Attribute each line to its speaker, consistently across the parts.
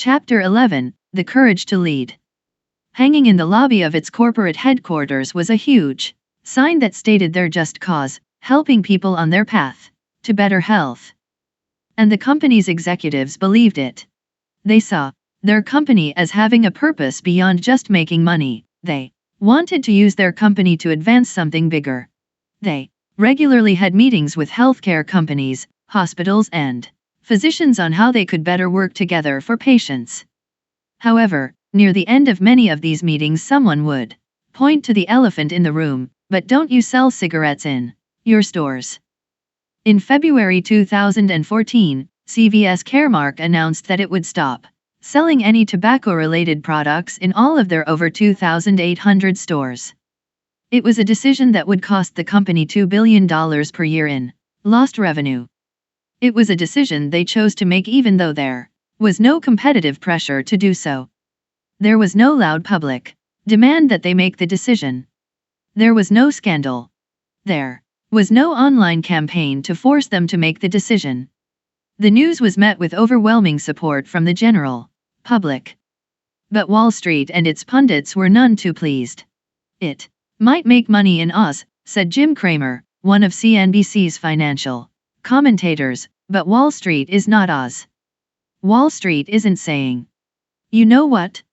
Speaker 1: Chapter 11, The Courage to Lead. Hanging in the lobby of its corporate headquarters was a huge sign that stated their just cause, helping people on their path to better health. And the company's executives believed it. They saw their company as having a purpose beyond just making money. They wanted to use their company to advance something bigger. They regularly had meetings with healthcare companies, hospitals, and physicians on how they could better work together for patients. However, near the end of many of these meetings, someone would point to the elephant in the room: but don't you sell cigarettes in your stores? In February 2014, CVS Caremark announced that it would stop selling any tobacco-related products in all of their over 2,800 stores. It was a decision that would cost the company $2 billion per year in lost revenue. It was a decision they chose to make even though there was no competitive pressure to do so. There was no loud public demand that they make the decision. There was no scandal. There was no online campaign to force them to make the decision. The news was met with overwhelming support from the general public. But Wall Street and its pundits were none too pleased. It might make money in Oz, said Jim Cramer, one of CNBC's financial commentators, but Wall Street is not Oz. Wall Street isn't saying, "You know what?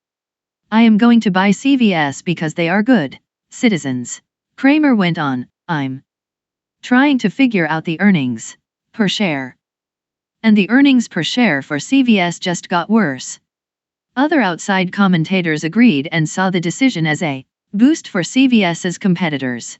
Speaker 1: I am going to buy CVS because they are good citizens." Cramer went on, "I'm trying to figure out the earnings per share." And the earnings per share for CVS just got worse. Other outside commentators agreed and saw the decision as a boost for CVS's competitors.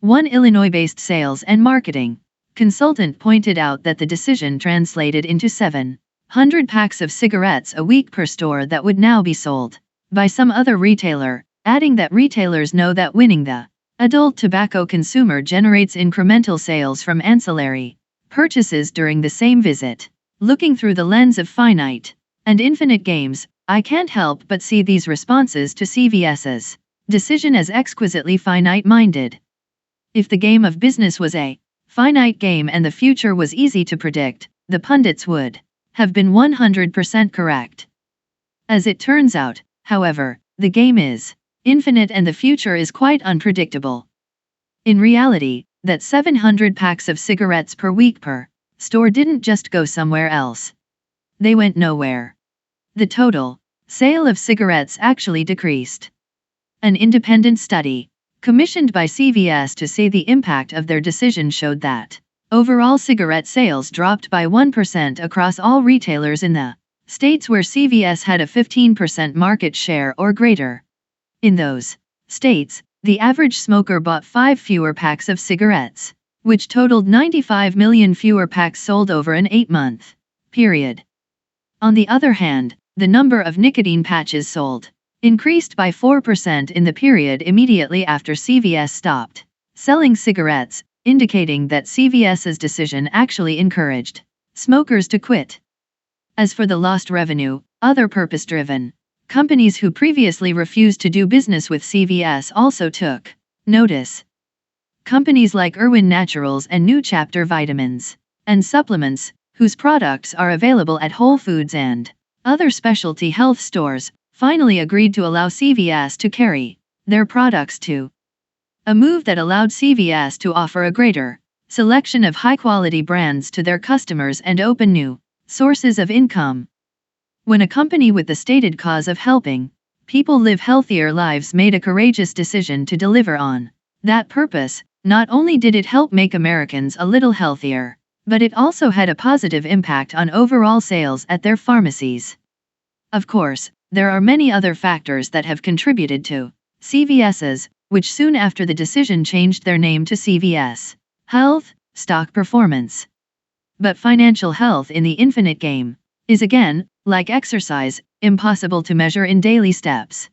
Speaker 1: One Illinois-based sales and marketing consultant pointed out that the decision translated into 700 packs of cigarettes a week per store that would now be sold by some other retailer, adding that retailers know that winning the adult tobacco consumer generates incremental sales from ancillary purchases during the same visit. Looking through the lens of Finite and Infinite games, I can't help but see these responses to CVS's decision as exquisitely finite-minded. If the game of business was a finite game and the future was easy to predict, the pundits would have been 100% correct. As it turns out, however, the game is infinite and the future is quite unpredictable. In reality, that 700 packs of cigarettes per week per store didn't just go somewhere else. They went nowhere. The total sale of cigarettes actually decreased. An independent study commissioned by CVS to see the impact of their decision showed that overall cigarette sales dropped by 1% across all retailers in the states where CVS had a 15% market share or greater. In those states, the average smoker bought 5 fewer packs of cigarettes, which totaled 95 million fewer packs sold over an 8-month period. On the other hand, the number of nicotine patches sold increased by 4% in the period immediately after CVS stopped selling cigarettes, indicating that CVS's decision actually encouraged smokers to quit. As for the lost revenue, other purpose-driven companies who previously refused to do business with CVS also took notice. Companies like Irwin Naturals and New Chapter Vitamins and Supplements, whose products are available at Whole Foods and other specialty health stores, finally agreed to allow CVS to carry their products too. A move that allowed CVS to offer a greater selection of high-quality brands to their customers and open new sources of income. When a company with the stated cause of helping people live healthier lives made a courageous decision to deliver on that purpose, not only did it help make Americans a little healthier, but it also had a positive impact on overall sales at their pharmacies. Of course, there are many other factors that have contributed to CVS's, which soon after the decision changed their name to CVS Health, stock performance. But financial health in the infinite game is again, like exercise, impossible to measure in daily steps.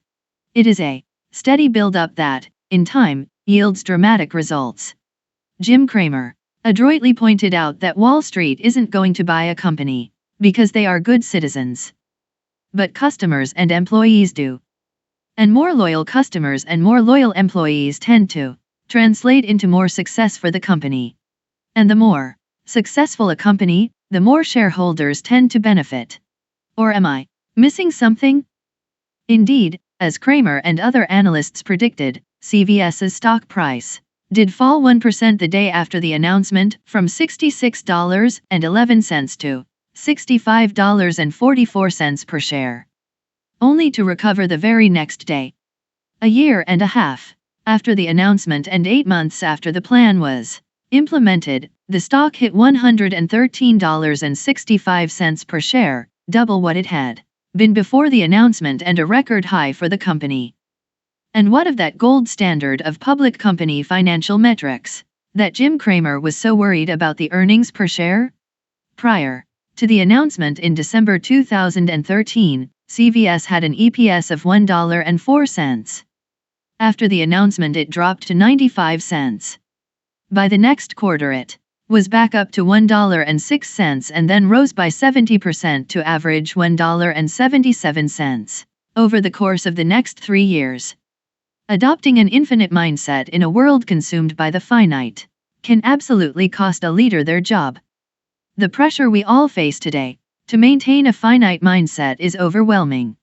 Speaker 1: It is a steady build-up that, in time, yields dramatic results. Jim Cramer adroitly pointed out that Wall Street isn't going to buy a company because they are good citizens. But customers and employees do. And more loyal customers and more loyal employees tend to translate into more success for the company. And the more successful a company, the more shareholders tend to benefit. Or am I Missing something? Indeed, as Kramer and other analysts predicted, CVS's stock price did fall 1% the day after the announcement, from $66.11 to $65.44 per share, only to recover the very next day. A year and a half after the announcement and 8 months after the plan was implemented, the stock hit $113.65 per share, double what it had been before the announcement and a record high for the company. And what of that gold standard of public company financial metrics that Jim Cramer was so worried about, the earnings per share? Prior to the announcement in December 2013, CVS had an EPS of $1.04. After the announcement, it dropped to 95 cents. By the next quarter, it was back up to $1.06 and then rose by 70% to average $1.77 over the course of the next 3 years. Adopting an infinite mindset in a world consumed by the finite can absolutely cost a leader their job. The pressure we all face today to maintain a finite mindset is overwhelming.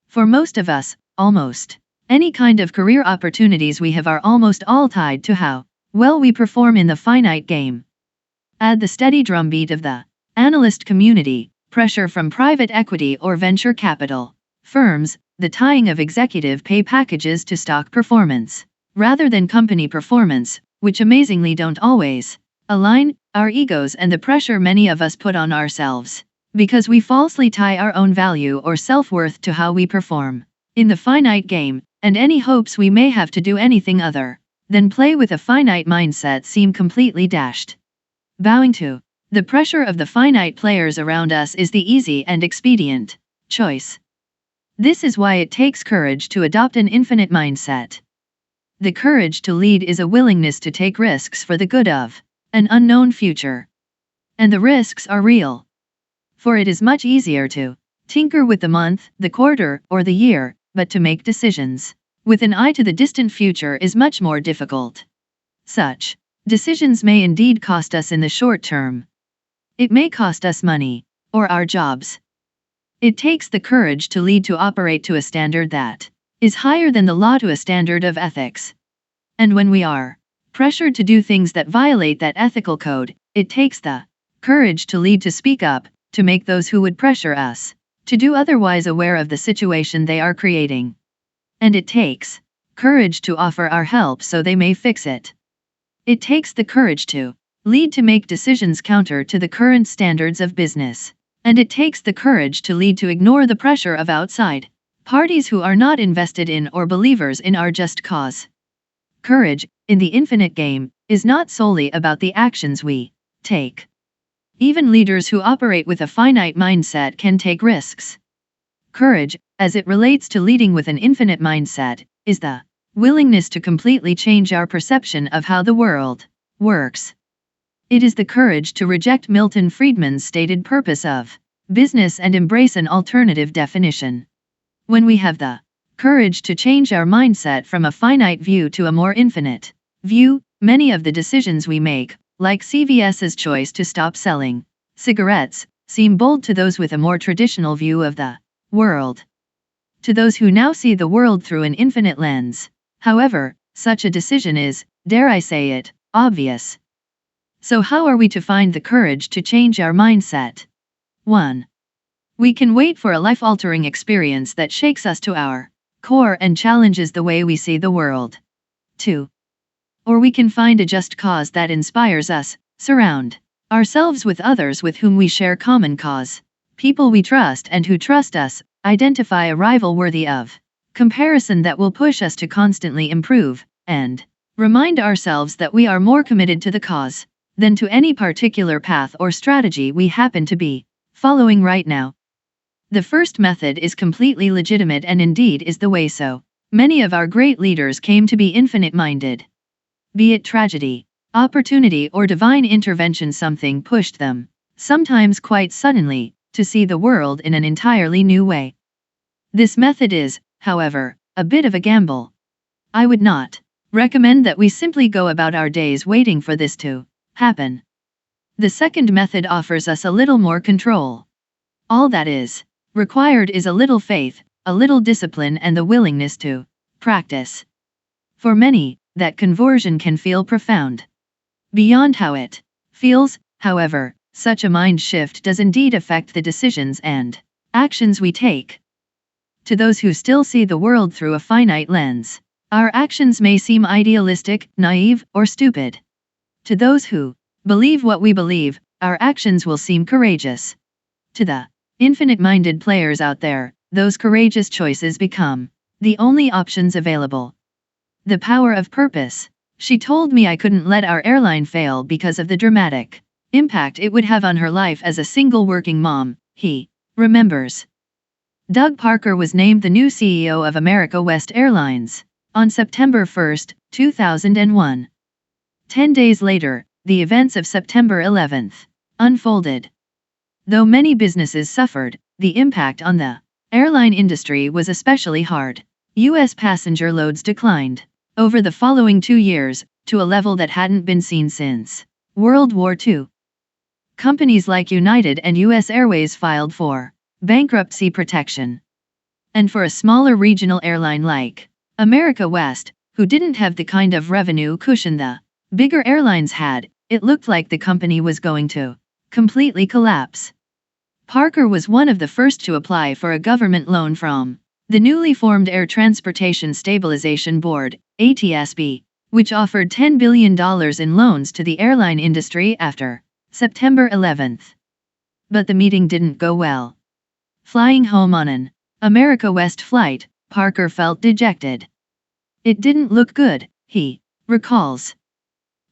Speaker 1: For most of us, almost any kind of career opportunities we have are almost all tied to how well we perform in the finite game. Add the steady drumbeat of the analyst community, pressure from private equity or venture capital firms, the tying of executive pay packages to stock performance rather than company performance, which amazingly don't always align, our egos, and the pressure many of us put on ourselves because we falsely tie our own value or self-worth to how we perform in the finite game, and any hopes we may have to do anything other than play with a finite mindset seem completely dashed. Bowing to the pressure of the finite players around us is the easy and expedient choice. This is why it takes courage to adopt an infinite mindset. The courage to lead is a willingness to take risks for the good of an unknown future. And the risks are real. For it is much easier to tinker with the month, the quarter, or the year, but to make decisions with an eye to the distant future is much more difficult. Such decisions may indeed cost us in the short term. It may cost us money, or our jobs. It takes the courage to lead to operate to a standard that is higher than the law, to a standard of ethics. And when we are pressured to do things that violate that ethical code, it takes the courage to lead, to speak up, to make those who would pressure us to do otherwise aware of the situation they are creating. And it takes courage to offer our help so they may fix it. It takes the courage to lead to make decisions counter to the current standards of business. And it takes the courage to lead to ignore the pressure of outside parties who are not invested in or believers in our just cause. Courage, in the infinite game, is not solely about the actions we take. Even leaders who operate with a finite mindset can take risks. Courage, as it relates to leading with an infinite mindset, is the willingness to completely change our perception of how the world works. It is the courage to reject Milton Friedman's stated purpose of business and embrace an alternative definition. When we have the courage to change our mindset from a finite view to a more infinite view, many of the decisions we make, like CVS's choice to stop selling cigarettes, seem bold to those with a more traditional view of the world. To those who now see the world through an infinite lens, however, such a decision is, dare I say it, obvious. So how are we to find the courage to change our mindset? 1. We can wait for a life-altering experience that shakes us to our core and challenges the way we see the world. 2. Or we can find a just cause that inspires us, surround ourselves with others with whom we share common cause, people we trust and who trust us, identify a rival worthy of comparison that will push us to constantly improve, and remind ourselves that we are more committed to the cause than to any particular path or strategy we happen to be following right now. The first method is completely legitimate and indeed is the way so many of our great leaders came to be infinite-minded. Be it tragedy, opportunity, or divine intervention, something pushed them, sometimes quite suddenly, to see the world in an entirely new way. This method is, however, a bit of a gamble. I would not recommend that we simply go about our days waiting for this to happen. The second method offers us a little more control. All that is Required is a little faith, a little discipline, and the willingness to practice. For many, that conversion can feel profound. Beyond how it feels, however, such a mind shift does indeed affect the decisions and actions we take. To those who still see the world through a finite lens, our actions may seem idealistic, naive, or stupid. To those who believe what we believe, our actions will seem courageous. To the infinite-minded players out there, those courageous choices become the only options available. The power of purpose. She told me I couldn't let our airline fail because of the dramatic impact it would have on her life as a single working mom, he remembers. Doug Parker was named the new CEO of America West Airlines on September 1, 2001. 10 days later, the events of September 11 unfolded. Though many businesses suffered, the impact on the airline industry was especially hard. U.S. passenger loads declined over the following 2 years to a level that hadn't been seen since World War II. Companies like United and U.S. Airways filed for bankruptcy protection. And for a smaller regional airline like America West, who didn't have the kind of revenue cushion the bigger airlines had, it looked like the company was going to completely collapse. Parker was one of the first to apply for a government loan from the newly formed Air Transportation Stabilization Board, ATSB, which offered $10 billion in loans to the airline industry after September 11. But the meeting didn't go well. Flying home on an America West flight, Parker felt dejected. It didn't look good, he recalls.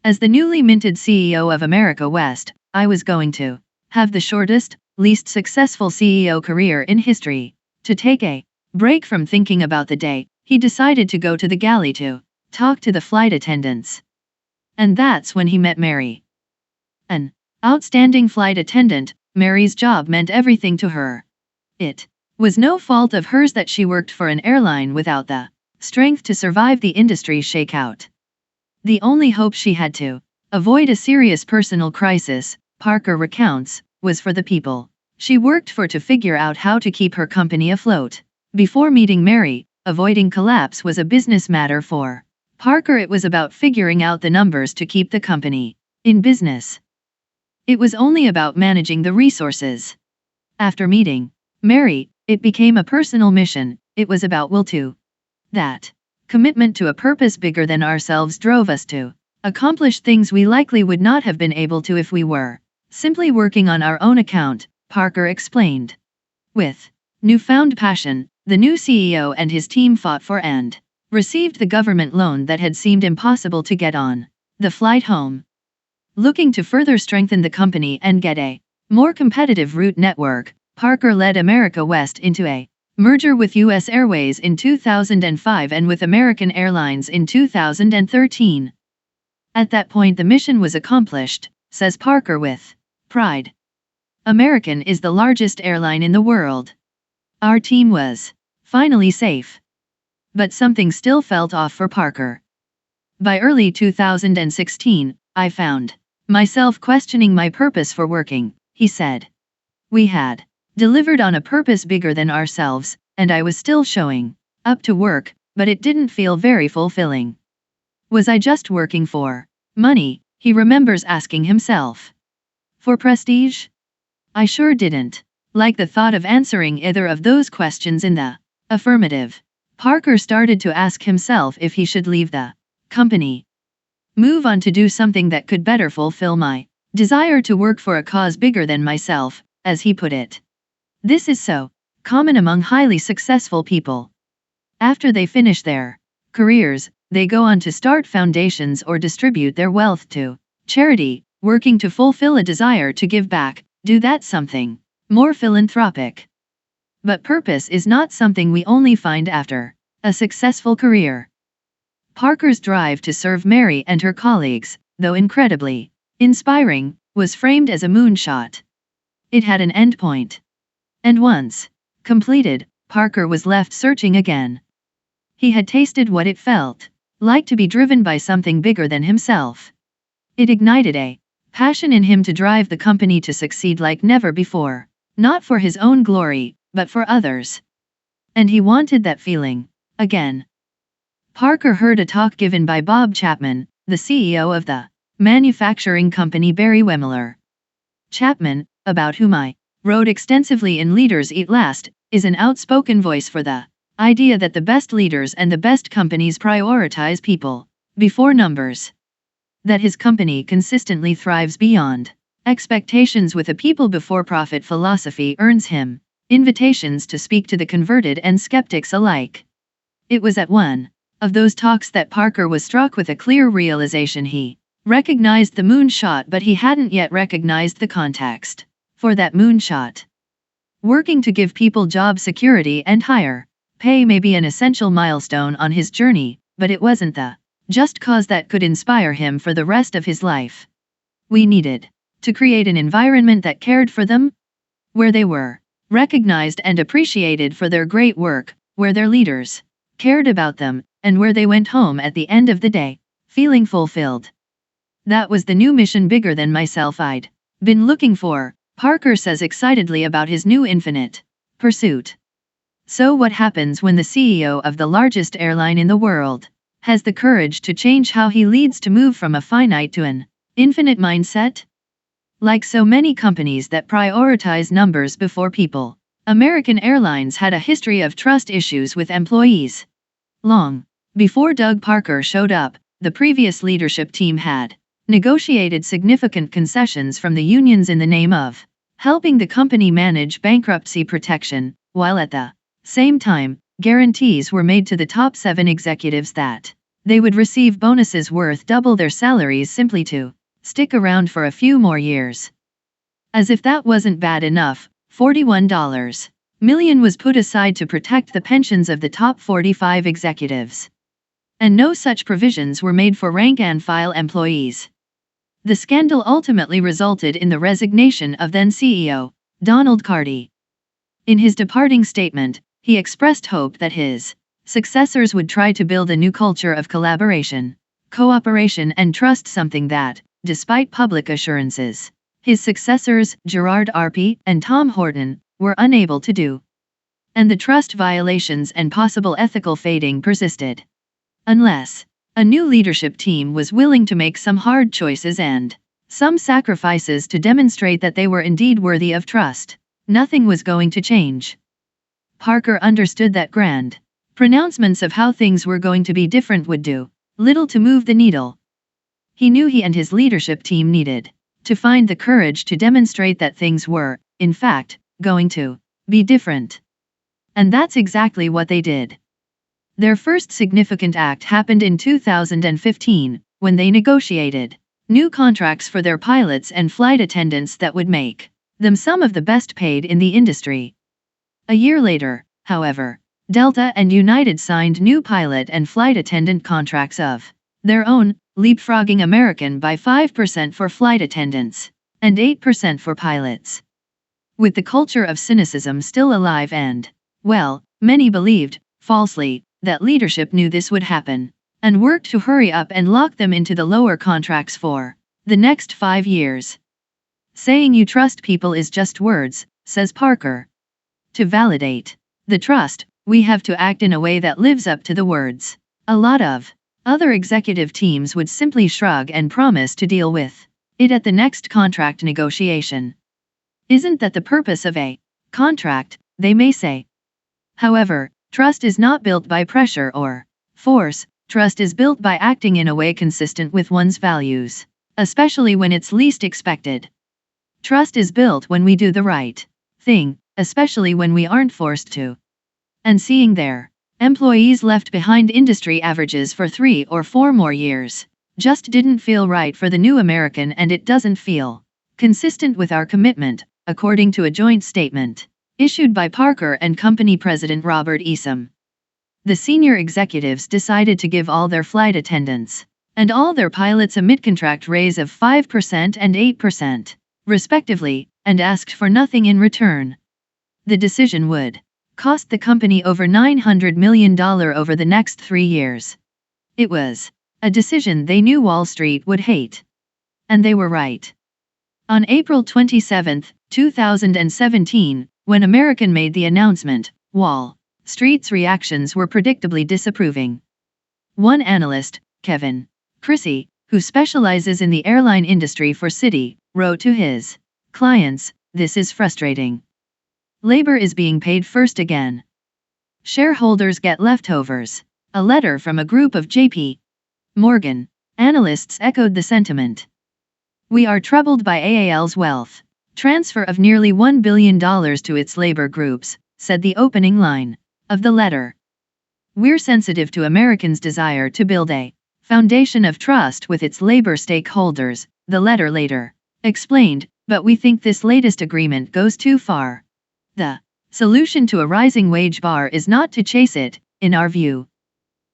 Speaker 1: As the newly minted CEO of America West, I was going to have the shortest, least successful CEO career in history. To take a break from thinking about the day, he decided to go to the galley to talk to the flight attendants. And that's when he met Mary. An outstanding flight attendant, Mary's job meant everything to her. It was no fault of hers that she worked for an airline without the strength to survive the industry shakeout. The only hope she had to avoid a serious personal crisis, Parker recounts, was for the people she worked for to figure out how to keep her company afloat. Before meeting Mary, avoiding collapse was a business matter for Parker. It was about figuring out the numbers to keep the company in business. It was only about managing the resources. After meeting Mary, it became a personal mission. It was about will to. That commitment to a purpose bigger than ourselves drove us to accomplish things we likely would not have been able to if we were simply working on our own account, Parker explained. With newfound passion, the new CEO and his team fought for and received the government loan that had seemed impossible to get on the flight home. Looking to further strengthen the company and get a more competitive route network, Parker led America West into a merger with U.S. Airways in 2005 and with American Airlines in 2013. At that point the mission was accomplished, says Parker with pride. American is the largest airline in the world. Our team was finally safe. But something still felt off for Parker. By early 2016, I found myself questioning my purpose for working, he said. We had delivered on a purpose bigger than ourselves, and I was still showing up to work, but it didn't feel very fulfilling. Was I just working for money, he remembers asking himself. For prestige? I sure didn't like the thought of answering either of those questions in the affirmative. Parker started to ask himself if he should leave the company, move on to do something that could better fulfill my desire to work for a cause bigger than myself, as he put it. This is so common among highly successful people. After they finish their careers, they go on to start foundations or distribute their wealth to charity, working to fulfill a desire to give back, do that something more philanthropic. But purpose is not something we only find after a successful career. Parker's drive to serve Mary and her colleagues, though incredibly inspiring, was framed as a moonshot. It had an endpoint. And once completed, Parker was left searching again. He had tasted what it felt like to be driven by something bigger than himself. It ignited a passion in him to drive the company to succeed like never before, not for his own glory, but for others. And he wanted that feeling again. Parker heard a talk given by Bob Chapman, the CEO of the manufacturing company Barry Wehmiller. Chapman, about whom I wrote extensively in Leaders Eat Last, is an outspoken voice for the idea that the best leaders and the best companies prioritize people before numbers. That his company consistently thrives beyond expectations with a people before profit philosophy earns him invitations to speak to the converted and skeptics alike. It was at one of those talks that Parker was struck with a clear realization. He recognized the moonshot, but he hadn't yet recognized the context for that moonshot. Working to give people job security and higher pay may be an essential milestone on his journey, but it wasn't the just cause that could inspire him for the rest of his life. We needed to create an environment that cared for them, where they were recognized and appreciated for their great work, where their leaders cared about them, and where they went home at the end of the day feeling fulfilled. That was the new mission, bigger than myself, I'd been looking for, Parker says excitedly about his new infinite pursuit. So what happens when the CEO of the largest airline in the world has the courage to change how he leads, to move from a finite to an infinite mindset? Like so many companies that prioritize numbers before people, American Airlines had a history of trust issues with employees. Long before Doug Parker showed up, the previous leadership team had negotiated significant concessions from the unions in the name of helping the company manage bankruptcy protection, while at the same time, guarantees were made to the top 7 executives that they would receive bonuses worth double their salaries simply to stick around for a few more years. As if that wasn't bad enough, $41 million was put aside to protect the pensions of the top 45 executives. And no such provisions were made for rank-and-file employees. The scandal ultimately resulted in the resignation of then CEO Donald Carty. In his departing statement, he expressed hope that his successors would try to build a new culture of collaboration, cooperation and trust, something that, despite public assurances, his successors, Gerard Arpey and Tom Horton, were unable to do. And the trust violations and possible ethical fading persisted. Unless a new leadership team was willing to make some hard choices and some sacrifices to demonstrate that they were indeed worthy of trust, nothing was going to change. Parker understood that grand pronouncements of how things were going to be different would do little to move the needle. He knew he and his leadership team needed to find the courage to demonstrate that things were, in fact, going to be different. And that's exactly what they did. Their first significant act happened in 2015, when they negotiated new contracts for their pilots and flight attendants that would make them some of the best paid in the industry. A year later, however, Delta and United signed new pilot and flight attendant contracts of their own, leapfrogging American by 5% for flight attendants and 8% for pilots. With the culture of cynicism still alive and, well, many believed, falsely, that leadership knew this would happen and worked to hurry up and lock them into the lower contracts for the next 5 years. Saying you trust people is just words, says Parker. To validate the trust, we have to act in a way that lives up to the words. A lot of other executive teams would simply shrug and promise to deal with it at the next contract negotiation. Isn't that the purpose of a contract, they may say. However, trust is not built by pressure or force, trust is built by acting in a way consistent with one's values, especially when it's least expected. Trust is built when we do the right thing, especially when we aren't forced to. And seeing their employees left behind industry averages for 3 or 4 more years just didn't feel right for the new American, and it doesn't feel consistent with our commitment, according to a joint statement issued by Parker and company president Robert Easom. The senior executives decided to give all their flight attendants and all their pilots a mid-contract raise of 5% and 8%, respectively, and asked for nothing in return. The decision would cost the company over $900 million over the next 3 years. It was a decision they knew Wall Street would hate. And they were right. On April 27, 2017, When American made the announcement, Wall Street's reactions were predictably disapproving. One analyst, Kevin Chrissy, who specializes in the airline industry for Citi, wrote to his clients, "This is frustrating. Labor is being paid first again. Shareholders get leftovers." A letter from a group of J.P. Morgan analysts echoed the sentiment. "We are troubled by AAL's wealth transfer of nearly $1 billion to its labor groups," said the opening line of the letter. "We're sensitive to Americans' desire to build a foundation of trust with its labor stakeholders," the letter later explained, "but we think this latest agreement goes too far. The solution to a rising wage bar is not to chase it, in our view.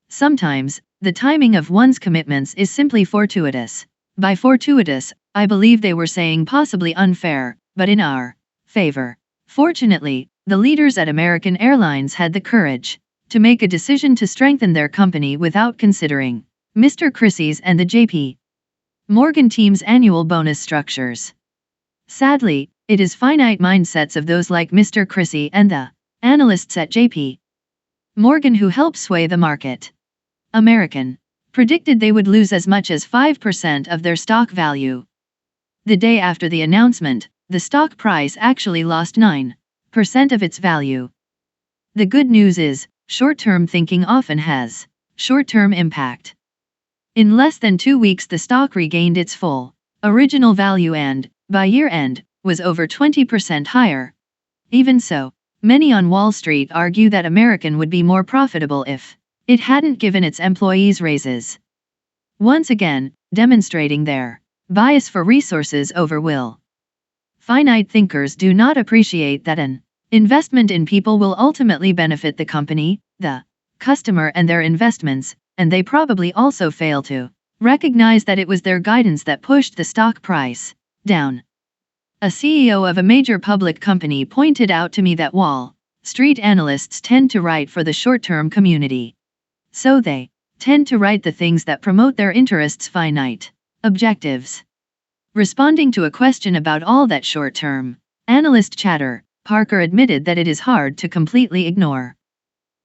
Speaker 1: Sometimes, the timing of one's commitments is simply fortuitous." By fortuitous, I believe they were saying possibly unfair, but in our favor. Fortunately, the leaders at American Airlines had the courage to make a decision to strengthen their company without considering Mr. Chrissy's and the J.P. Morgan team's annual bonus structures. Sadly, it is finite mindsets of those like Mr. Chrissy and the analysts at J.P. Morgan who help sway the market. American predicted they would lose as much as 5% of their stock value. The day after the announcement, the stock price actually lost 9% of its value. The good news is, short-term thinking often has short-term impact. In less than 2 weeks the stock regained its full original value and, by year-end, was over 20% higher. Even so, many on Wall Street argue that American would be more profitable if it hadn't given its employees raises. Once again, demonstrating their bias for resources over will. Finite thinkers do not appreciate that an investment in people will ultimately benefit the company, the customer and their investments, and they probably also fail to recognize that it was their guidance that pushed the stock price down. A CEO of a major public company pointed out to me that Wall Street analysts tend to write for the short-term community. So they tend to write the things that promote their interests' finite objectives. Responding to a question about all that short-term analyst chatter, Parker admitted that it is hard to completely ignore.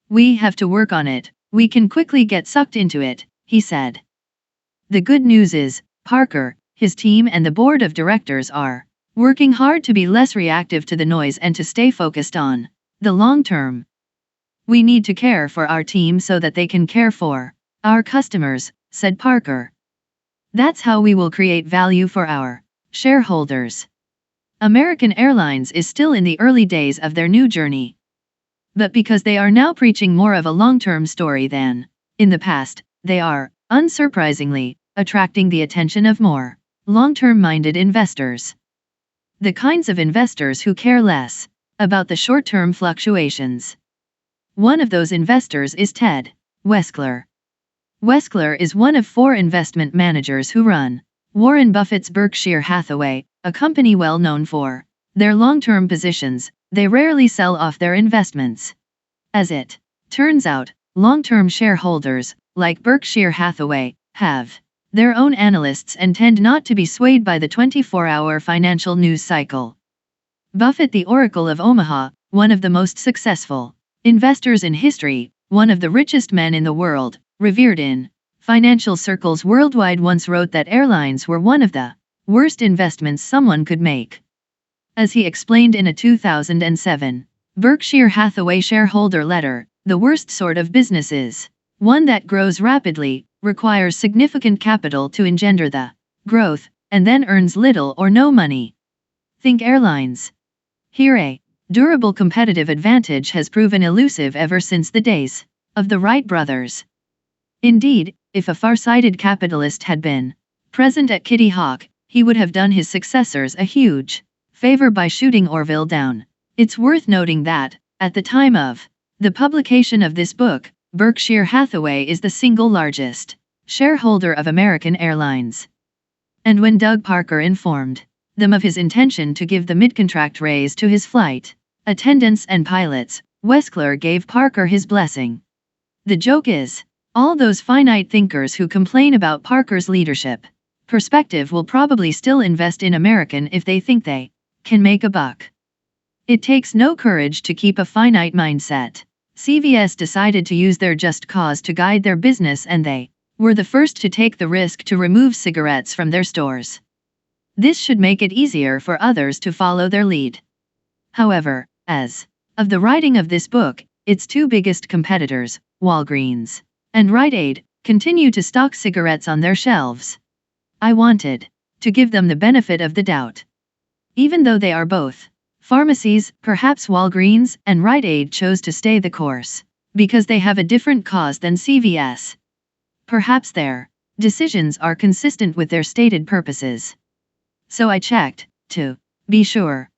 Speaker 1: "We have to work on it, we can quickly get sucked into it," he said. The good news is, Parker, his team and the board of directors are working hard to be less reactive to the noise and to stay focused on the long term. "We need to care for our team so that they can care for our customers," said Parker. "That's how we will create value for our shareholders." American Airlines is still in the early days of their new journey. But because they are now preaching more of a long-term story than in the past, they are, unsurprisingly, attracting the attention of more long-term-minded investors. The kinds of investors who care less about the short-term fluctuations. One of those investors is Ted Weschler. Weschler is one of 4 investment managers who run Warren Buffett's Berkshire Hathaway, a company well known for their long-term positions. They rarely sell off their investments. As it turns out, long-term shareholders, like Berkshire Hathaway, have their own analysts and tend not to be swayed by the 24-hour financial news cycle. Buffett, the Oracle of Omaha, one of the most successful investors in history, one of the richest men in the world, revered in financial circles worldwide, once wrote that airlines were one of the worst investments someone could make. As he explained in a 2007 Berkshire Hathaway shareholder letter, the worst sort of business is one that grows rapidly, requires significant capital to engender the growth, and then earns little or no money. Think airlines. Here a durable competitive advantage has proven elusive ever since the days of the Wright brothers. Indeed, if a far-sighted capitalist had been present at Kitty Hawk, he would have done his successors a huge favor by shooting Orville down. It's worth noting that, at the time of the publication of this book, Berkshire Hathaway is the single largest shareholder of American Airlines. And when Doug Parker informed them of his intention to give the mid-contract raise to his flight attendants and pilots, Weschler gave Parker his blessing. The joke is, all those finite thinkers who complain about Parker's leadership perspective will probably still invest in American if they think they can make a buck. It takes no courage to keep a finite mindset. CVS decided to use their just cause to guide their business, and they were the first to take the risk to remove cigarettes from their stores. This should make it easier for others to follow their lead. However, as of the writing of this book, its two biggest competitors, Walgreens and Rite Aid, continue to stock cigarettes on their shelves. I wanted to give them the benefit of the doubt. Even though they are both pharmacies, perhaps Walgreens and Rite Aid chose to stay the course because they have a different cause than CVS. Perhaps their decisions are consistent with their stated purposes. So I checked to be sure.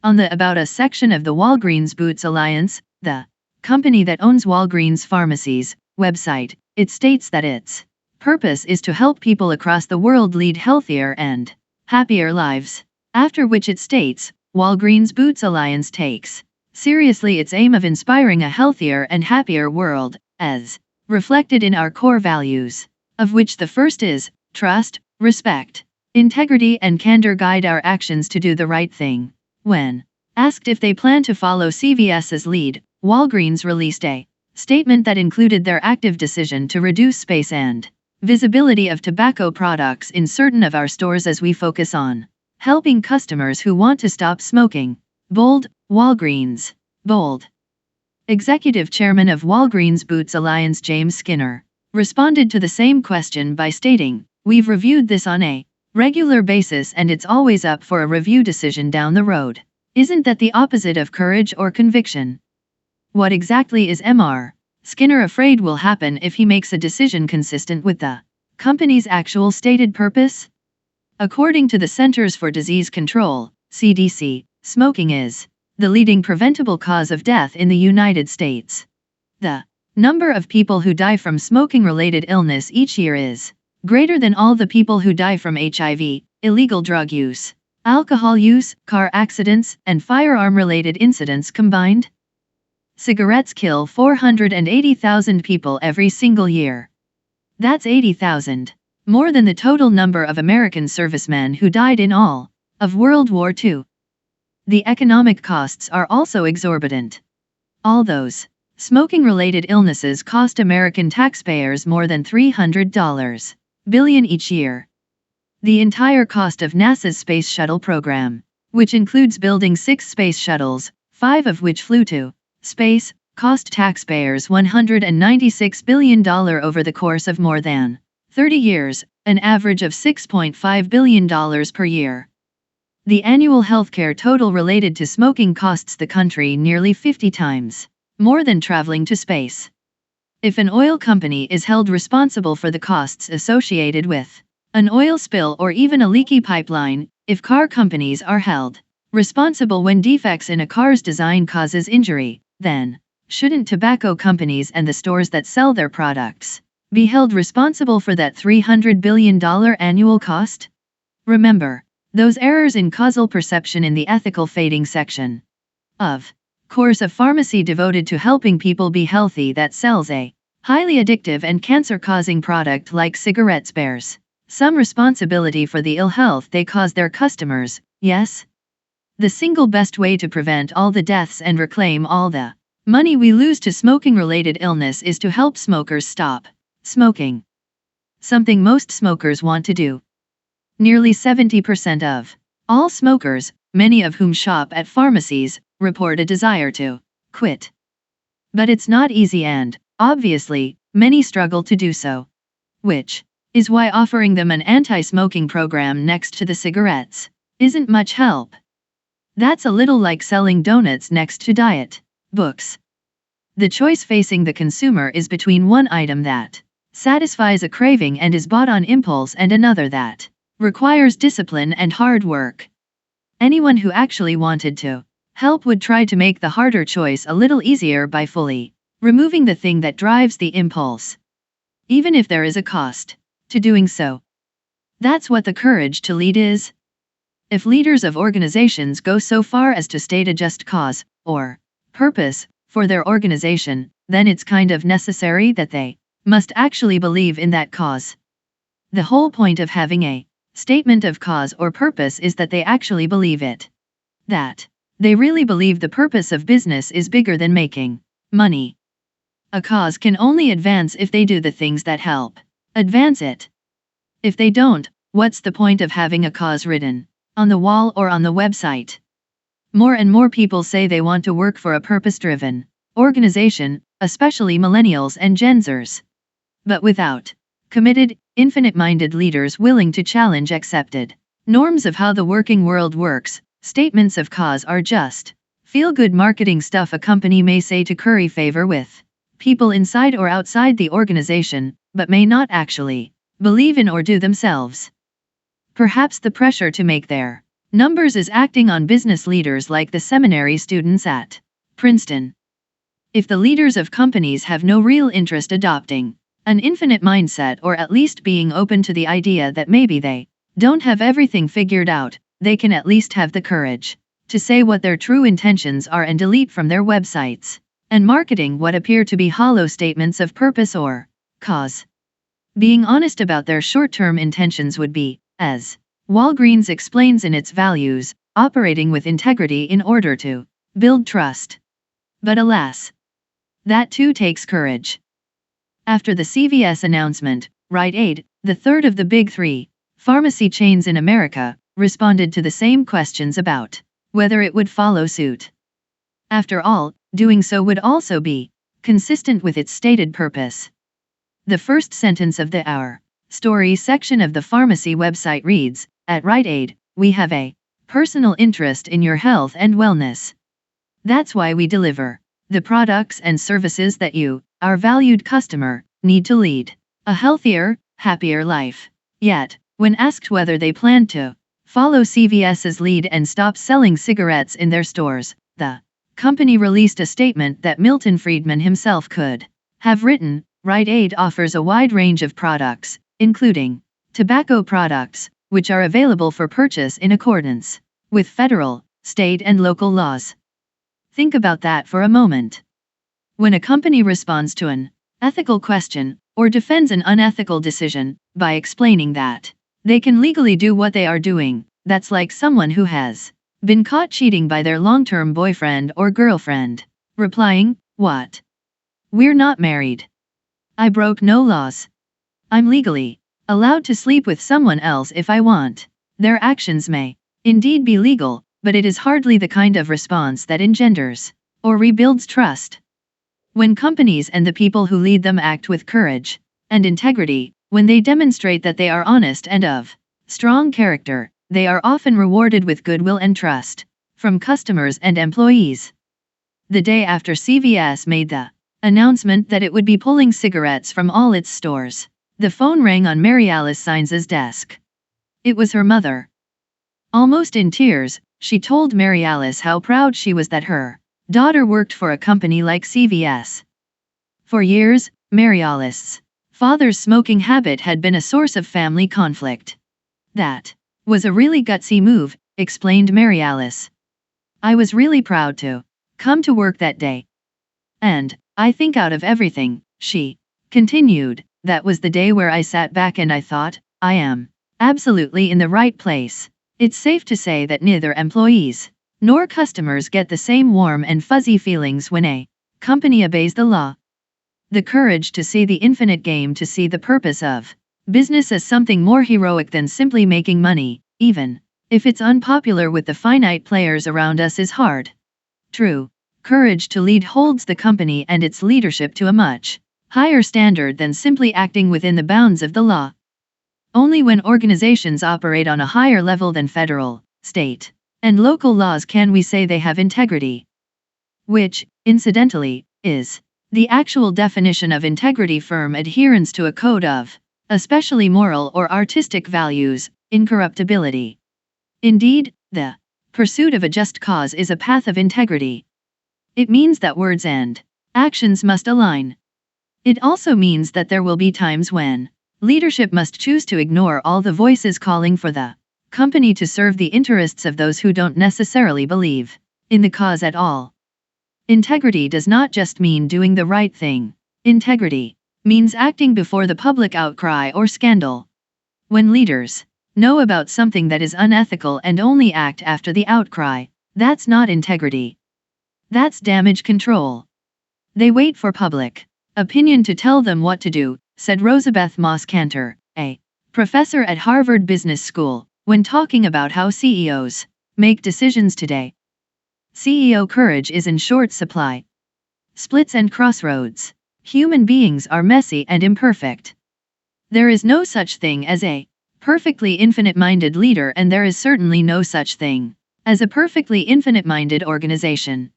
Speaker 1: On the About Us section of the Walgreens Boots Alliance, the company that owns Walgreens Pharmacies website, it states that its purpose is to help people across the world lead healthier and happier lives. After which it states, Walgreens Boots Alliance takes seriously its aim of inspiring a healthier and happier world, as reflected in our core values, of which the first is trust, respect, integrity, and candor guide our actions to do the right thing. When asked if they plan to follow CVS's lead, Walgreens released a statement that included their active decision to reduce space and visibility of tobacco products in certain of our stores as we focus on helping customers who want to stop smoking. Bold, Walgreens. Bold. Executive Chairman of Walgreens Boots Alliance James Skinner responded to the same question by stating, "We've reviewed this on a regular basis and it's always up for a review decision down the road. Isn't that the opposite of courage or conviction?" What exactly is Mr. Skinner afraid will happen if he makes a decision consistent with the company's actual stated purpose? According to the Centers for Disease Control, CDC, smoking is the leading preventable cause of death in the United States. The number of people who die from smoking-related illness each year is greater than all the people who die from HIV, illegal drug use, alcohol use, car accidents, and firearm-related incidents combined. Cigarettes kill 480,000 people every single year. That's 80,000. More than the total number of American servicemen who died in all of World War II. The economic costs are also exorbitant. All those smoking-related illnesses cost American taxpayers more than $300 billion each year. The entire cost of NASA's Space Shuttle program, which includes building 6 space shuttles, 5 of which flew to space, cost taxpayers $196 billion over the course of more than 30 years, an average of $6.5 billion per year. The annual healthcare total related to smoking costs the country nearly 50 times more than traveling to space. If an oil company is held responsible for the costs associated with an oil spill or even a leaky pipeline, if car companies are held responsible when defects in a car's design causes injury, then shouldn't tobacco companies and the stores that sell their products be held responsible for that $300 billion annual cost? Remember those errors in causal perception in the ethical fading section. Of course, a pharmacy devoted to helping people be healthy that sells a highly addictive and cancer-causing product like cigarettes bears some responsibility for the ill health they cause their customers, yes? The single best way to prevent all the deaths and reclaim all the money we lose to smoking-related illness is to help smokers stop smoking. Something most smokers want to do. Nearly 70% of all smokers, many of whom shop at pharmacies, report a desire to quit. But it's not easy and, obviously, many struggle to do so. Which is why offering them an anti-smoking program next to the cigarettes isn't much help. That's a little like selling donuts next to diet books. The choice facing the consumer is between one item that satisfies a craving and is bought on impulse and another that requires discipline and hard work. Anyone who actually wanted to help would try to make the harder choice a little easier by fully removing the thing that drives the impulse, even if there is a cost to doing so. That's what the courage to lead is. If leaders of organizations go so far as to state a just cause, or purpose, for their organization, then it's kind of necessary that they must actually believe in that cause. The whole point of having a statement of cause or purpose is that they actually believe it. That They really believe the purpose of business is bigger than making money. A cause can only advance if they do the things that help advance it. If they don't, what's the point of having a cause written on the wall or on the website? More and more people say they want to work for a purpose-driven organization, especially millennials and Gen Zers. But without committed, infinite-minded leaders willing to challenge accepted norms of how the working world works, statements of cause are just feel-good marketing stuff a company may say to curry favor with people inside or outside the organization, but may not actually believe in or do themselves. Perhaps the pressure to make their numbers is acting on business leaders like the seminary students at Princeton. If the leaders of companies have no real interest adopting an infinite mindset or at least being open to the idea that maybe they don't have everything figured out, they can at least have the courage to say what their true intentions are and delete from their websites and marketing what appear to be hollow statements of purpose or cause. Being honest about their short-term intentions would be, as Walgreens explains in its values, operating with integrity in order to build trust. But alas, that too takes courage. After the CVS announcement, Rite Aid, the third of the big three pharmacy chains in America, responded to the same questions about whether it would follow suit. After all, doing so would also be consistent with its stated purpose. The first sentence of the Our Story section of the pharmacy website reads, "At Rite Aid, we have a personal interest in your health and wellness. That's why we deliver the products and services that you, our valued customer, need to lead a healthier, happier life." Yet, when asked whether they plan to follow CVS's lead and stop selling cigarettes in their stores, the company released a statement that Milton Friedman himself could have written. Rite Aid offers a wide range of products, including tobacco products, which are available for purchase in accordance with federal, state and local laws. Think about that for a moment. When a company responds to an ethical question, or defends an unethical decision, by explaining that they can legally do what they are doing, that's like someone who has been caught cheating by their long-term boyfriend or girlfriend, replying, "What? We're not married. I broke no laws. I'm legally allowed to sleep with someone else if I want." Their actions may indeed be legal, but it is hardly the kind of response that engenders or rebuilds trust. When companies and the people who lead them act with courage and integrity, when they demonstrate that they are honest and of strong character, they are often rewarded with goodwill and trust from customers and employees. The day after CVS made the announcement that it would be pulling cigarettes from all its stores, the phone rang on Mary Alice Sainz's desk. It was her mother. Almost in tears, she told Mary Alice how proud she was that her daughter worked for a company like CVS. For years, Mary Alice's father's smoking habit had been a source of family conflict. "That was a really gutsy move," explained Mary Alice. "I was really proud to come to work that day. And I think out of everything," she continued, "that was the day where I sat back and I thought, I am absolutely in the right place. It's safe to say that neither employees nor customers get the same warm and fuzzy feelings when a company obeys the law." The courage to see the infinite game, to see the purpose of business as something more heroic than simply making money, even if it's unpopular with the finite players around us, is hard. True courage to lead holds the company and its leadership to a much higher standard than simply acting within the bounds of the law. Only when organizations operate on a higher level than federal, state, and local laws can we say they have integrity. Which, incidentally, is the actual definition of integrity: firm adherence to a code of, especially moral or artistic values, incorruptibility. Indeed, the pursuit of a just cause is a path of integrity. It means that words and actions must align. It also means that there will be times when leadership must choose to ignore all the voices calling for the company to serve the interests of those who don't necessarily believe in the cause at all. Integrity does not just mean doing the right thing. Integrity means acting before the public outcry or scandal. When leaders know about something that is unethical and only act after the outcry, That's not integrity. That's damage control. They wait for public opinion to tell them what to do, said Rosabeth Moss Cantor, a professor at Harvard Business School, when talking about how CEOs make decisions today. CEO courage is in short supply. Splits and crossroads. Human beings are messy and imperfect. There is no such thing as a perfectly infinite-minded leader, and there is certainly no such thing as a perfectly infinite-minded organization.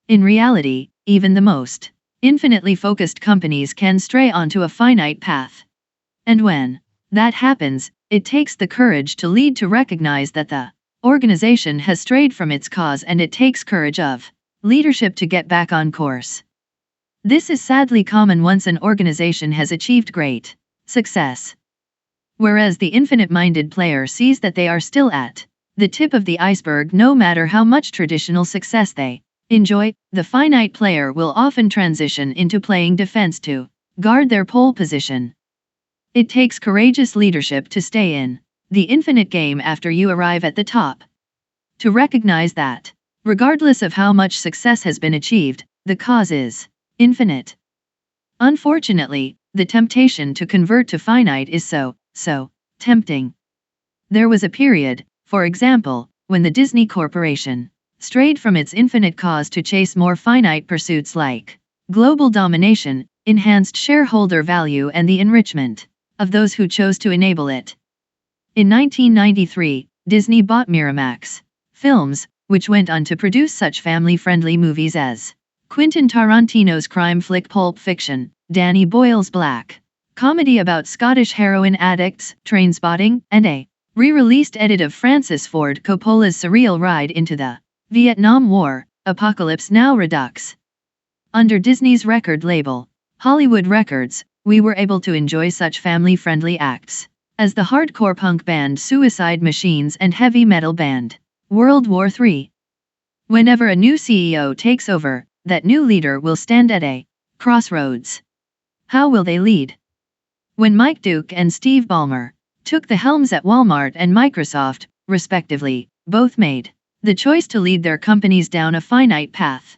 Speaker 1: In reality, even the most infinitely focused companies can stray onto a finite path. And when that happens, it takes the courage to lead to recognize that the organization has strayed from its cause, and it takes courage of leadership to get back on course. This is sadly common once an organization has achieved great success. Whereas the infinite-minded player sees that they are still at the tip of the iceberg no matter how much traditional success they enjoy, the finite player will often transition into playing defense to guard their pole position. It takes courageous leadership to stay in the infinite game after you arrive at the top. To recognize that, regardless of how much success has been achieved, the cause is infinite. Unfortunately, the temptation to convert to finite is so tempting. There was a period, for example, when the Disney Corporation strayed from its infinite cause to chase more finite pursuits like global domination, enhanced shareholder value, and the enrichment of those who chose to enable it. In 1993, Disney bought Miramax Films, which went on to produce such family-friendly movies as Quentin Tarantino's crime flick Pulp Fiction, Danny Boyle's black comedy about Scottish heroin addicts, Trainspotting, and a re-released edit of Francis Ford Coppola's surreal ride into the Vietnam War, Apocalypse Now Redux. Under Disney's record label, Hollywood Records, we were able to enjoy such family-friendly acts as the hardcore punk band Suicide Machines and heavy metal band World War III. Whenever a new CEO takes over, that new leader will stand at a crossroads. How will they lead? When Mike Duke and Steve Ballmer took the helms at Walmart and Microsoft, respectively, both made the choice to lead their companies down a finite path.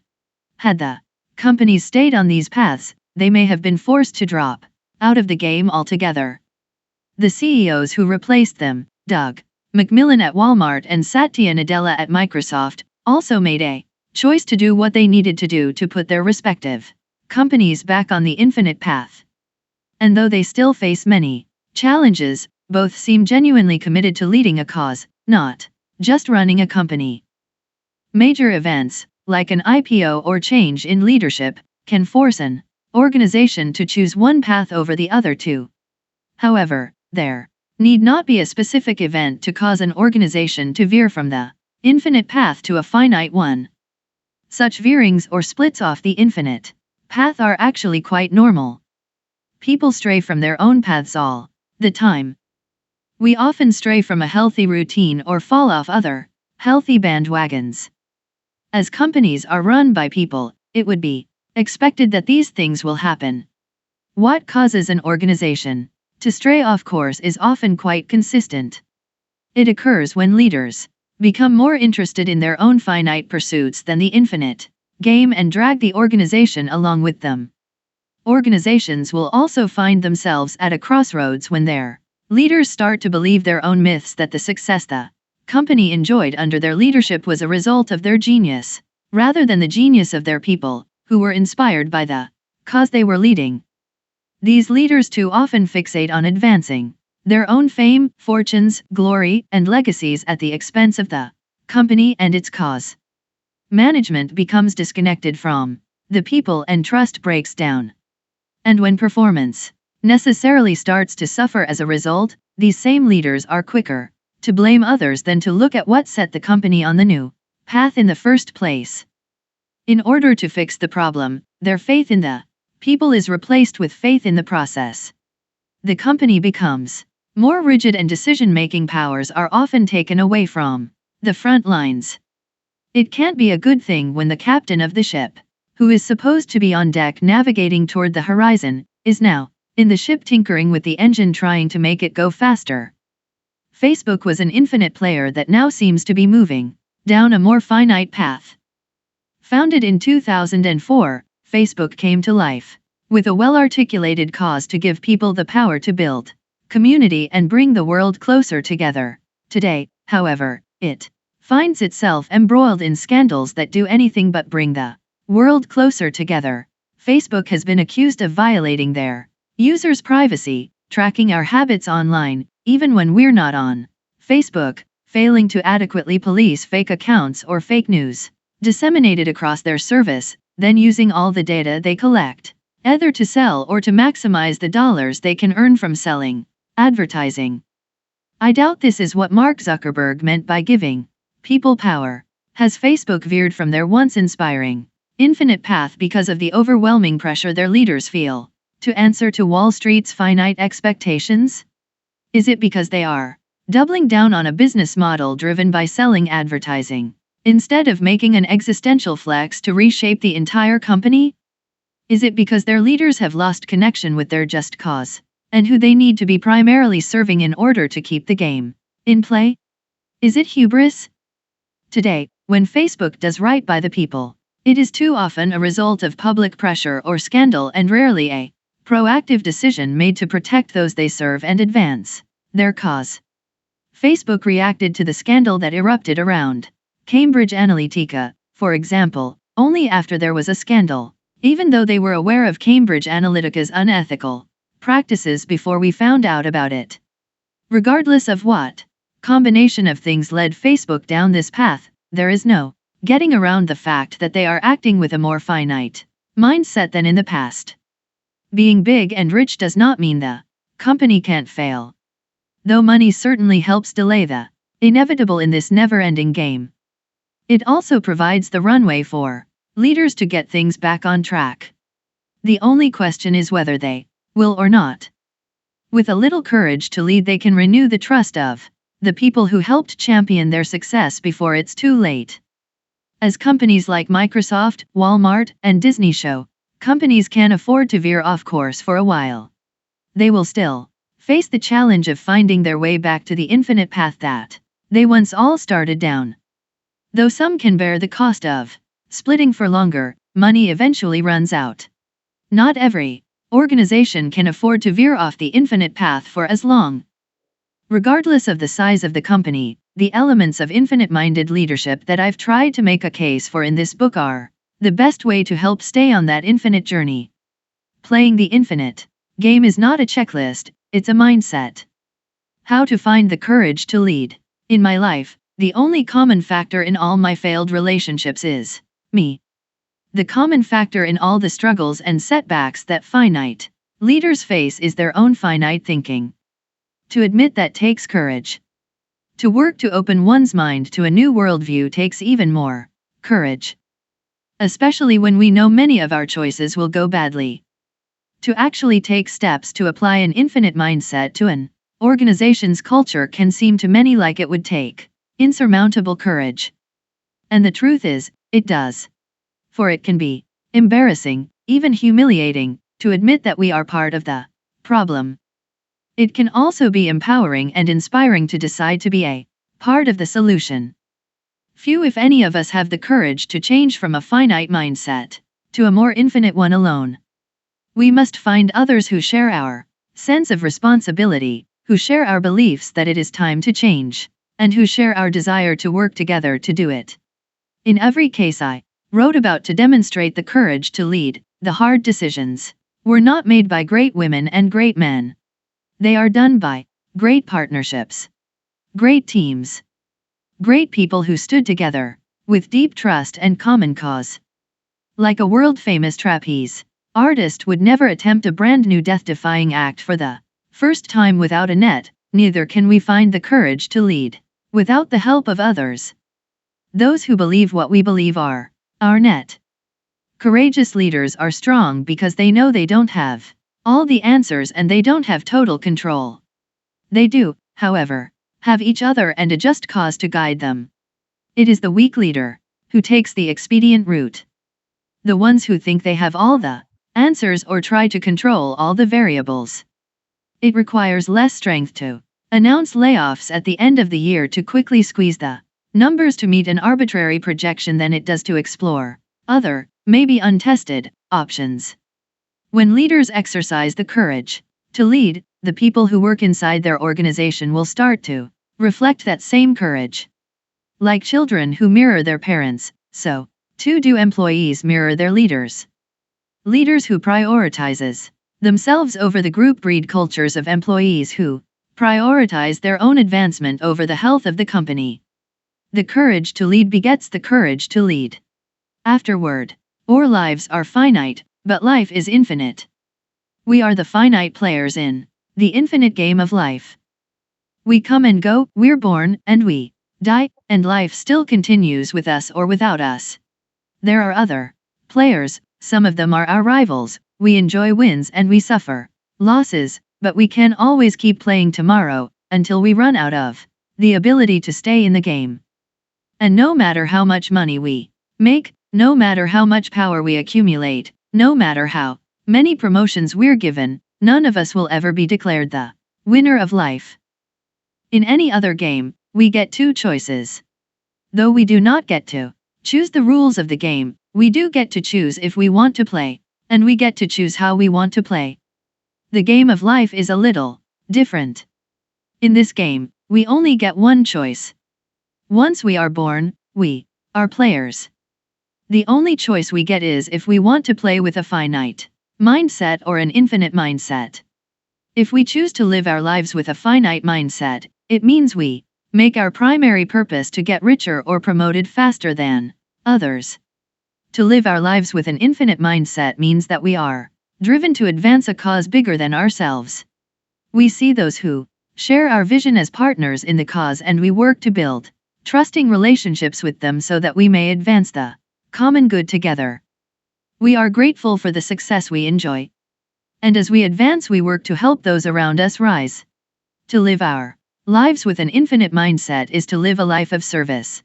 Speaker 1: Had the companies stayed on these paths, they may have been forced to drop out of the game altogether. The CEOs who replaced them, Doug McMillon at Walmart and Satya Nadella at Microsoft, also made a choice to do what they needed to do to put their respective companies back on the infinite path. And though they still face many challenges, both seem genuinely committed to leading a cause, not just running a company. Major events, like an IPO or change in leadership, can force an organization to choose one path over the other two. However, there need not be a specific event to cause an organization to veer from the infinite path to a finite one. Such veerings or splits off the infinite path are actually quite normal. People stray from their own paths all the time. We often stray from a healthy routine or fall off other healthy bandwagons. As companies are run by people, it would be expected that these things will happen. What causes an organization to stray off course is often quite consistent. It occurs when leaders become more interested in their own finite pursuits than the infinite game and drag the organization along with them. Organizations will also find themselves at a crossroads when their leaders start to believe their own myths that the success the company enjoyed under their leadership was a result of their genius, rather than the genius of their people, who were inspired by the cause they were leading. These leaders too often fixate on advancing their own fame, fortunes, glory, and legacies at the expense of the company and its cause. Management becomes disconnected from the people and trust breaks down. And when performance necessarily starts to suffer as a result, these same leaders are quicker to blame others than to look at what set the company on the new path in the first place. In order to fix the problem, their faith in the people is replaced with faith in the process. The company becomes more rigid and decision-making powers are often taken away from the front lines. It can't be a good thing when the captain of the ship, who is supposed to be on deck navigating toward the horizon, is now in the ship tinkering with the engine trying to make it go faster. Facebook was an infinite player that now seems to be moving down a more finite path. Founded in 2004, Facebook came to life with a well-articulated cause to give people the power to build community and bring the world closer together. Today, however, it finds itself embroiled in scandals that do anything but bring the world closer together. Facebook has been accused of violating their users' privacy, tracking our habits online, even when we're not on Facebook, failing to adequately police fake accounts or fake news disseminated across their service, then using all the data they collect, either to sell or to maximize the dollars they can earn from selling advertising. I doubt this is what Mark Zuckerberg meant by giving people power. Has Facebook veered from their once inspiring, infinite path because of the overwhelming pressure their leaders feel to answer to Wall Street's finite expectations? Is it because they are doubling down on a business model driven by selling advertising, instead of making an existential flex to reshape the entire company? Is it because their leaders have lost connection with their just cause, and who they need to be primarily serving in order to keep the game in play? Is it hubris? Today, when Facebook does right by the people, it is too often a result of public pressure or scandal and rarely a proactive decision made to protect those they serve and advance their cause. Facebook reacted to the scandal that erupted around Cambridge Analytica, for example, only after there was a scandal, even though they were aware of Cambridge Analytica's unethical practices before we found out about it. Regardless of what combination of things led Facebook down this path, there is no getting around the fact that they are acting with a more finite mindset than in the past. Being big and rich does not mean the company can't fail, though money certainly helps delay the inevitable in this never-ending game. It also provides the runway for leaders to get things back on track. The only question is whether they will or not. With a little courage to lead, they can renew the trust of the people who helped champion their success before it's too late. As companies like Microsoft, Walmart, and Disney show, companies can afford to veer off course for a while. They will still face the challenge of finding their way back to the infinite path that they once all started down. Though some can bear the cost of splitting for longer, money eventually runs out. Not every organization can afford to veer off the infinite path for as long. Regardless of the size of the company, the elements of infinite-minded leadership that I've tried to make a case for in this book are the best way to help stay on that infinite journey. Playing the infinite game is not a checklist, it's a mindset. How to find the courage to lead. In my life, the only common factor in all my failed relationships is me. The common factor in all the struggles and setbacks that finite leaders face is their own finite thinking. To admit that takes courage. To work to open one's mind to a new worldview takes even more courage. Especially when we know many of our choices will go badly. To actually take steps to apply an infinite mindset to an organization's culture can seem to many like it would take insurmountable courage. And the truth is, it does. For it can be embarrassing, even humiliating, to admit that we are part of the problem. It can also be empowering and inspiring to decide to be a part of the solution. Few, if any, of us have the courage to change from a finite mindset to a more infinite one alone. We must find others who share our sense of responsibility, who share our beliefs that it is time to change, and who share our desire to work together to do it. In every case I wrote about to demonstrate the courage to lead, the hard decisions were not made by great women and great men. They are done by great partnerships, great teams, great people who stood together, with deep trust and common cause. Like a world-famous trapeze artist would never attempt a brand new death-defying act for the first time without a net, neither can we find the courage to lead without the help of others. Those who believe what we believe are our net. Courageous leaders are strong because they know they don't have all the answers and they don't have total control. They do, however, have each other and a just cause to guide them. It is the weak leader who takes the expedient route. The ones who think they have all the answers or try to control all the variables. It requires less strength to announce layoffs at the end of the year to quickly squeeze the numbers to meet an arbitrary projection than it does to explore other, maybe untested, options. When leaders exercise the courage to lead, the people who work inside their organization will start to reflect that same courage. Like children who mirror their parents, so, too do employees mirror their leaders. Leaders who prioritizes themselves over the group breed cultures of employees who prioritize their own advancement over the health of the company. The courage to lead begets the courage to lead. Afterward, our lives are finite, but life is infinite. We are the finite players in the infinite game of life. We come and go, we're born, and we die, and life still continues with us or without us. There are other players, some of them are our rivals, we enjoy wins and we suffer losses, but we can always keep playing tomorrow, until we run out of the ability to stay in the game. And no matter how much money we make, no matter how much power we accumulate, no matter how many promotions we're given, none of us will ever be declared the winner of life. In any other game, we get two choices. Though we do not get to choose the rules of the game, we do get to choose if we want to play, and we get to choose how we want to play. The game of life is a little different. In this game, we only get one choice. Once we are born, we are players. The only choice we get is if we want to play with a finite mindset or an infinite mindset. If we choose to live our lives with a finite mindset, it means we make our primary purpose to get richer or promoted faster than others. To live our lives with an infinite mindset means that we are driven to advance a cause bigger than ourselves. We see those who share our vision as partners in the cause and we work to build trusting relationships with them so that we may advance the common good together. We are grateful for the success we enjoy. And as we advance, we work to help those around us rise. To live our lives with an infinite mindset is to live a life of service.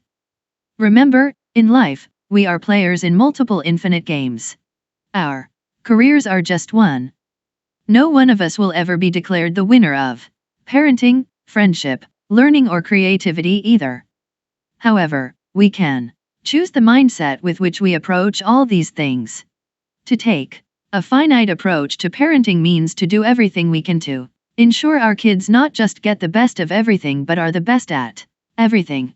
Speaker 1: Remember, in life, we are players in multiple infinite games. Our careers are just one. No one of us will ever be declared the winner of parenting, friendship, learning, or creativity either. However, we can choose the mindset with which we approach all these things. To take a finite approach to parenting means to do everything we can to ensure our kids not just get the best of everything but are the best at everything.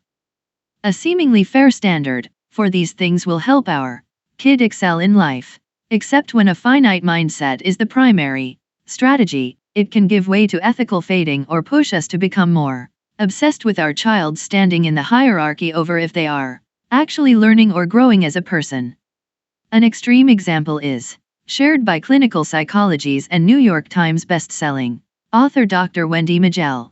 Speaker 1: A seemingly fair standard for these things will help our kid excel in life. Except when a finite mindset is the primary strategy, it can give way to ethical fading or push us to become more obsessed with our child standing in the hierarchy over if they are actually learning or growing as a person. An extreme example is shared by clinical psychology's and New York Times best-selling author Dr. Wendy Magel.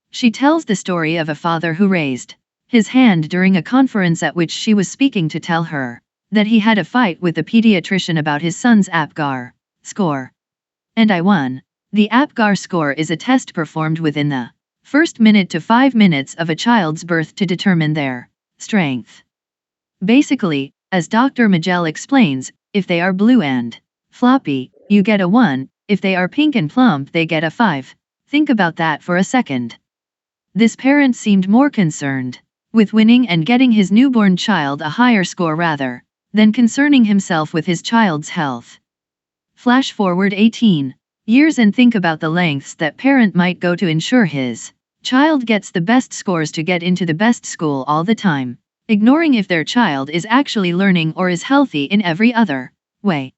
Speaker 1: She tells the story of a father who raised his hand during a conference at which she was speaking to tell her that he had a fight with a pediatrician about his son's APGAR score. And I won. The APGAR score is a test performed within the first minute to 5 minutes of a child's birth to determine their strength. Basically, as Dr. Magel explains, if they are blue and floppy, you get a 1, if they are pink and plump they get a 5. Think about that for a second. This parent seemed more concerned with winning and getting his newborn child a higher score rather than concerning himself with his child's health. Flash forward 18 years and think about the lengths that parent might go to ensure his child gets the best scores to get into the best school all the time, ignoring if their child is actually learning or is healthy in every other way.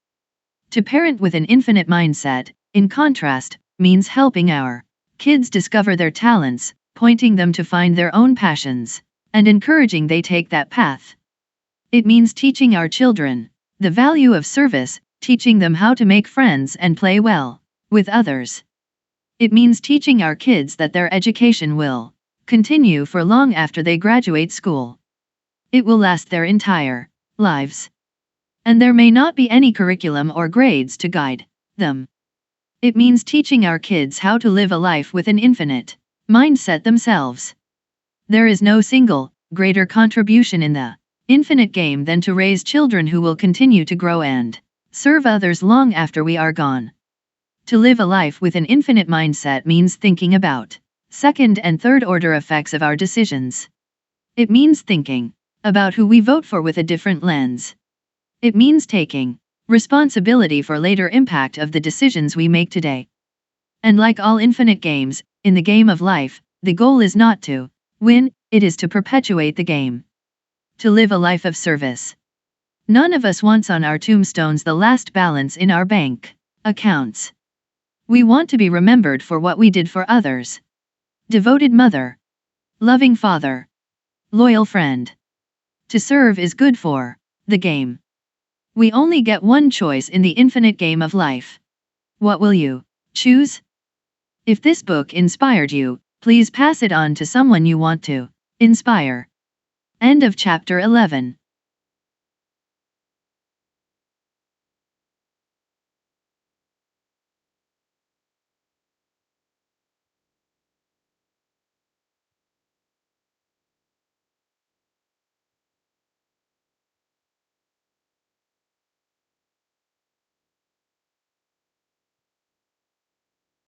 Speaker 1: To parent with an infinite mindset, in contrast, means helping our kids discover their talents, pointing them to find their own passions, and encouraging they take that path. It means teaching our children the value of service, teaching them how to make friends and play well with others. It means teaching our kids that their education will continue for long after they graduate school. It will last their entire lives. And there may not be any curriculum or grades to guide them. It means teaching our kids how to live a life with an infinite mindset themselves. There is no single, greater contribution in the infinite game than to raise children who will continue to grow and serve others long after we are gone. To live a life with an infinite mindset means thinking about second and third order effects of our decisions. It means thinking about who we vote for with a different lens. It means taking responsibility for later impact of the decisions we make today. And like all infinite games, in the game of life, the goal is not to win, it is to perpetuate the game. To live a life of service. None of us wants on our tombstones the last balance in our bank accounts. We want to be remembered for what we did for others. Devoted mother. Loving father. Loyal friend. To serve is good for the game. We only get one choice in the infinite game of life. What will you choose? If this book inspired you, please pass it on to someone you want to inspire. End of chapter 11.